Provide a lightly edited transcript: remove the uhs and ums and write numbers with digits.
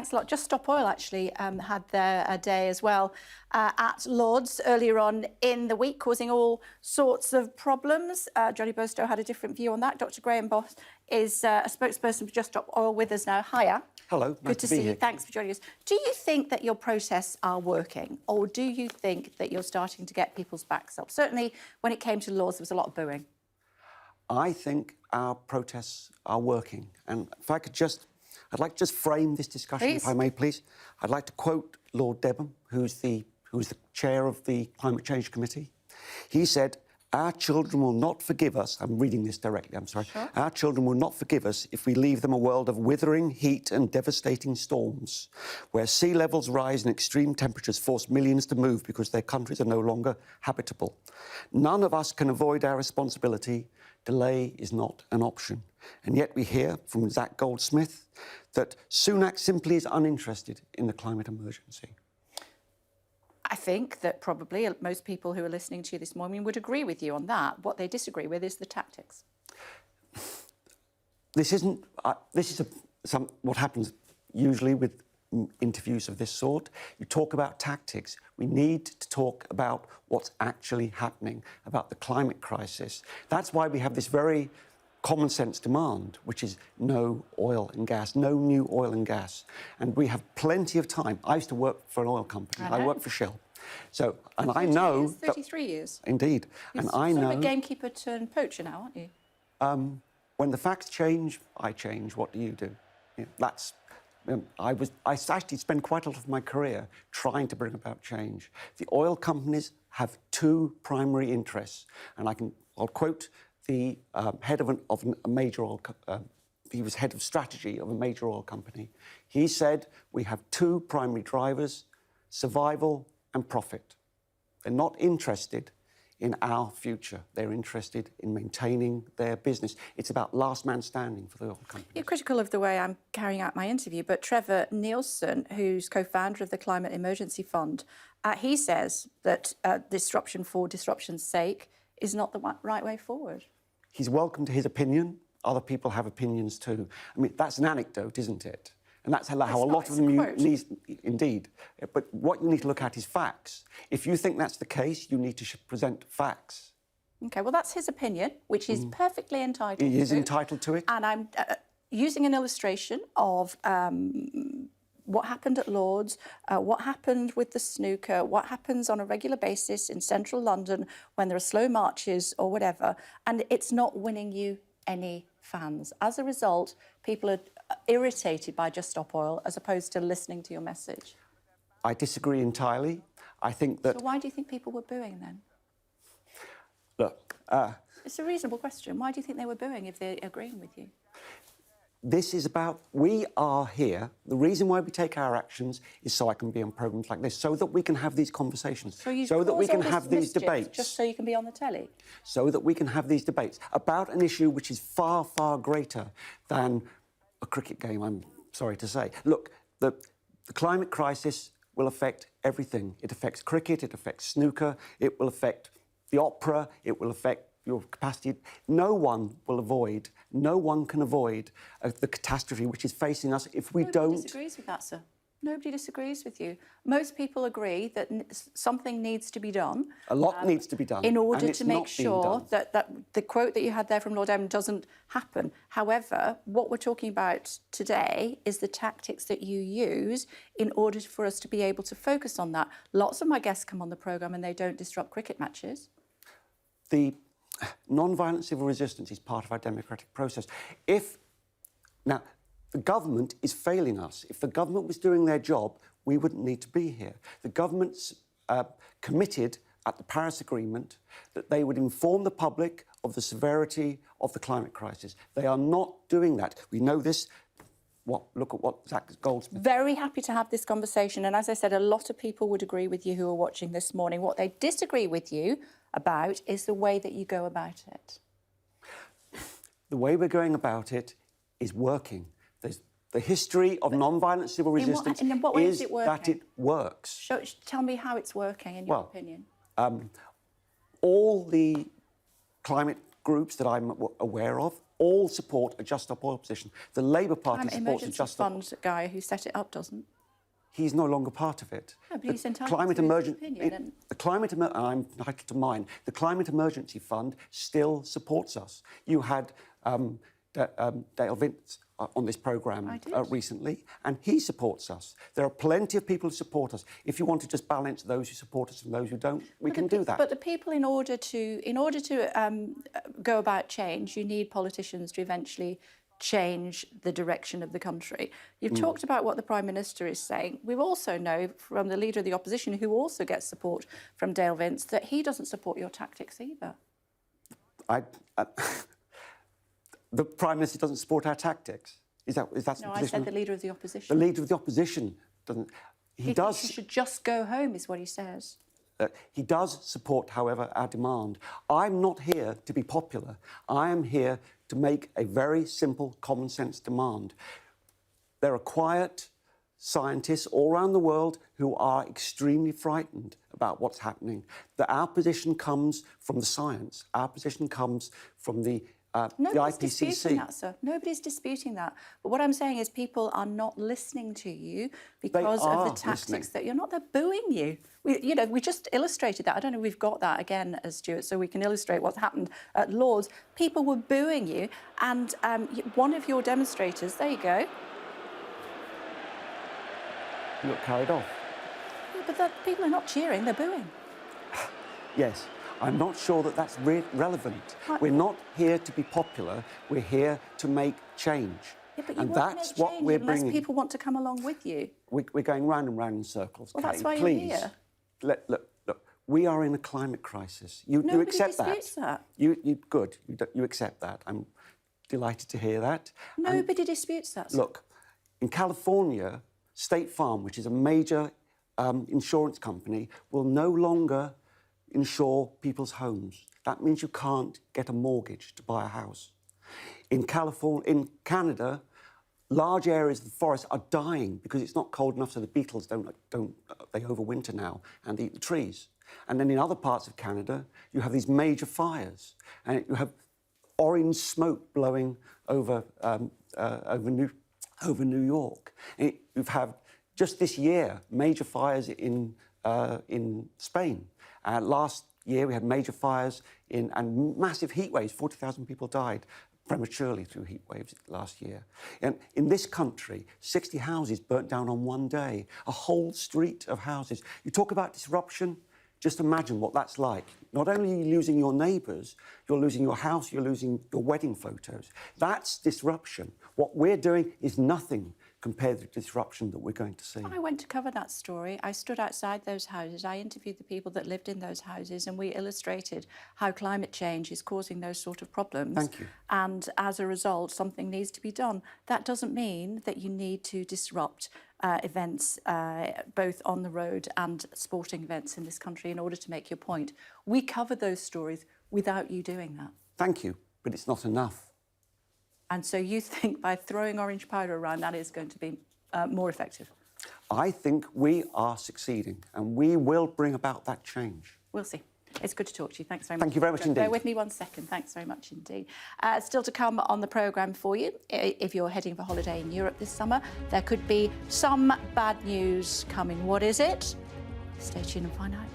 thanks a lot. Just Stop Oil actually had their day as well at Lords earlier on in the week, causing all sorts of problems. Johnny Burstow had a different view on that. Dr. Grahame Buss is a spokesperson for Just Stop Oil with us now. Hiya. Hello, good to see you. Thanks for joining us. Do you think that your protests are working, or do you think that you're starting to get people's backs up? Certainly, when it came to Lords, there was a lot of booing. I think our protests are working. And if I could I'd like to just frame this discussion, Please. if I may, please. I'd like to quote Lord Debham, who's the chair of the Climate Change Committee. He said, "Our children will not forgive us," I'm reading this directly, I'm sorry. Sure. "Our children will not forgive us if we leave them a world of withering heat and devastating storms, where sea levels rise and extreme temperatures force millions to move because their countries are no longer habitable. None of us can avoid our responsibility. Delay is not an option." And yet we hear from Zach Goldsmith that Sunak simply is uninterested in the climate emergency. I think that probably most people who are listening to you this morning would agree with you on that. What they disagree with is the tactics. This is what happens usually with interviews of this sort. You talk about tactics. We need to talk about what's actually happening, about the climate crisis. That's why we have this very common sense demand, which is no oil and gas, no new oil and gas. And we have plenty of time. I used to work for an oil company. I worked for Shell. So, and I know... Years, 33 years. Indeed. You're and I know... sort of a gamekeeper turned poacher now, aren't you? When the facts change, I change. What do you do? That's... I actually spent quite a lot of my career trying to bring about change. The oil companies have two primary interests, and I'll quote the head of a major oil. He was head of strategy of a major oil company. He said, "We have two primary drivers: survival and profit. They're not interested in our future. They're interested in maintaining their business. It's about last man standing for the oil company." You're critical of the way I'm carrying out my interview, but Trevor Nielsen, who's co-founder of the Climate Emergency Fund, he says that disruption for disruption's sake is not the right way forward. He's welcome to his opinion. Other people have opinions too. I mean, that's an anecdote, isn't it? And that's how a lot of them need... Indeed. But what you need to look at is facts. If you think that's the case, you need to present facts. OK, well, that's his opinion, which he's perfectly entitled to. He is entitled to it. And I'm using an illustration of what happened at Lords, what happened with the snooker, what happens on a regular basis in central London when there are slow marches or whatever, and it's not winning you any fans. As a result, people are irritated by Just Stop Oil as opposed to listening to your message. I disagree entirely. I think that... So why do you think people were booing then? Look... it's a reasonable question. Why do you think they were booing if they're agreeing with you? This is about... We are here. The reason why we take our actions is so I can be on programmes like this, so that we can have these conversations, so that we can have these debates. Just so you can be on the telly? So that we can have these debates about an issue which is far, far greater than a cricket game, I'm sorry to say. Look, the climate crisis will affect everything. It affects cricket, it affects snooker, it will affect the opera, it will affect your capacity. No one can avoid the catastrophe which is facing us if we don't... Nobody disagrees with that, sir. Nobody disagrees with you. Most people agree that something needs to be done. A lot needs to be done. In order to make sure that the quote that you had there from Lord Debham doesn't happen. However, what we're talking about today is the tactics that you use in order for us to be able to focus on that. Lots of my guests come on the programme and they don't disrupt cricket matches. The non-violent civil resistance is part of our democratic process. Now, the government is failing us. If the government was doing their job, we wouldn't need to be here. The government's committed at the Paris Agreement that they would inform the public of the severity of the climate crisis. They are not doing that. We know this. Look at what Zach Goldsmith... Very happy to have this conversation. And as I said, a lot of people would agree with you who are watching this morning. What they disagree with you about is the way that you go about it. The way we're going about it is working. The history of non-violent civil resistance in what way is it working? That it works. Tell me how it's working, in your opinion. All the climate groups that I'm aware of all support a just up oil position. The Labour Party supports a just up... Emergency Fund guy who set it up doesn't. He's no longer part of it. No, but he's entitled to his opinion. I'm entitled to mine. The Climate Emergency Fund still supports us. You had Dale Vince on this programme recently, and he supports us. There are plenty of people who support us. If you want to just balance those who support us and those who don't, we can do that. But the people, in order to go about change, you need politicians to eventually change the direction of the country. You've talked about what the Prime Minister is saying. We also know from the Leader of the Opposition, who also gets support from Dale Vince, that he doesn't support your tactics either. The Prime Minister doesn't support our tactics. Is that the position? No, I said the Leader of the Opposition. The Leader of the Opposition doesn't... He thinks you should just go home, is what he says. He does support, however, our demand. I'm not here to be popular. I am here to make a very simple, common-sense demand. There are quiet scientists all around the world who are extremely frightened about what's happening. That our position comes from the science. Our position comes from the Nobody's IPCC. disputing that, sir. Nobody's disputing that. But what I'm saying is people are not listening to you because of the tactics that you're not. They're booing you. We just illustrated that. I don't know if we've got that again, Stuart, so we can illustrate what's happened at Lord's. People were booing you, and one of your demonstrators, there you go. You got carried off. Yeah, but people are not cheering, they're booing. Yes. I'm not sure that that's relevant. We're not here to be popular. We're here to make change. Yeah, but and that's what we're bringing. Unless people want to come along with you. We're going round and round in circles. Well, Kay, that's why please. you're here. Look. We are in a climate crisis. You accept that. Nobody disputes that. Good. You accept that. I'm delighted to hear that. Nobody disputes that. Sir. Look, in California, State Farm, which is a major insurance company, will no longer insure people's homes. That means you can't get a mortgage to buy a house. In Canada, large areas of the forest are dying because it's not cold enough, so the beetles they overwinter now and eat the trees. And then in other parts of Canada, you have these major fires, and you have orange smoke blowing over New York. And you've had just this year major fires in Spain. Last year, we had major fires and massive heat waves. 40,000 people died prematurely through heat waves last year. And in this country, 60 houses burnt down on one day, a whole street of houses. You talk about disruption, just imagine what that's like. Not only are you losing your neighbours, you're losing your house, you're losing your wedding photos. That's disruption. What we're doing is nothing compared to the disruption that we're going to see. I went to cover that story. I stood outside those houses. I interviewed the people that lived in those houses, and we illustrated how climate change is causing those sort of problems. Thank you. And as a result, something needs to be done. That doesn't mean that you need to disrupt events, both on the road and sporting events in this country, in order to make your point. We covered those stories without you doing that. Thank you, but it's not enough. And so you think by throwing orange powder around, that is going to be more effective? I think we are succeeding, and we will bring about that change. We'll see. It's good to talk to you. Thanks very much. Thank you very much indeed. Bear with me 1 second. Thanks very much indeed. Still to come on the programme for you, if you're heading for holiday in Europe this summer, there could be some bad news coming. What is it? Stay tuned and find out.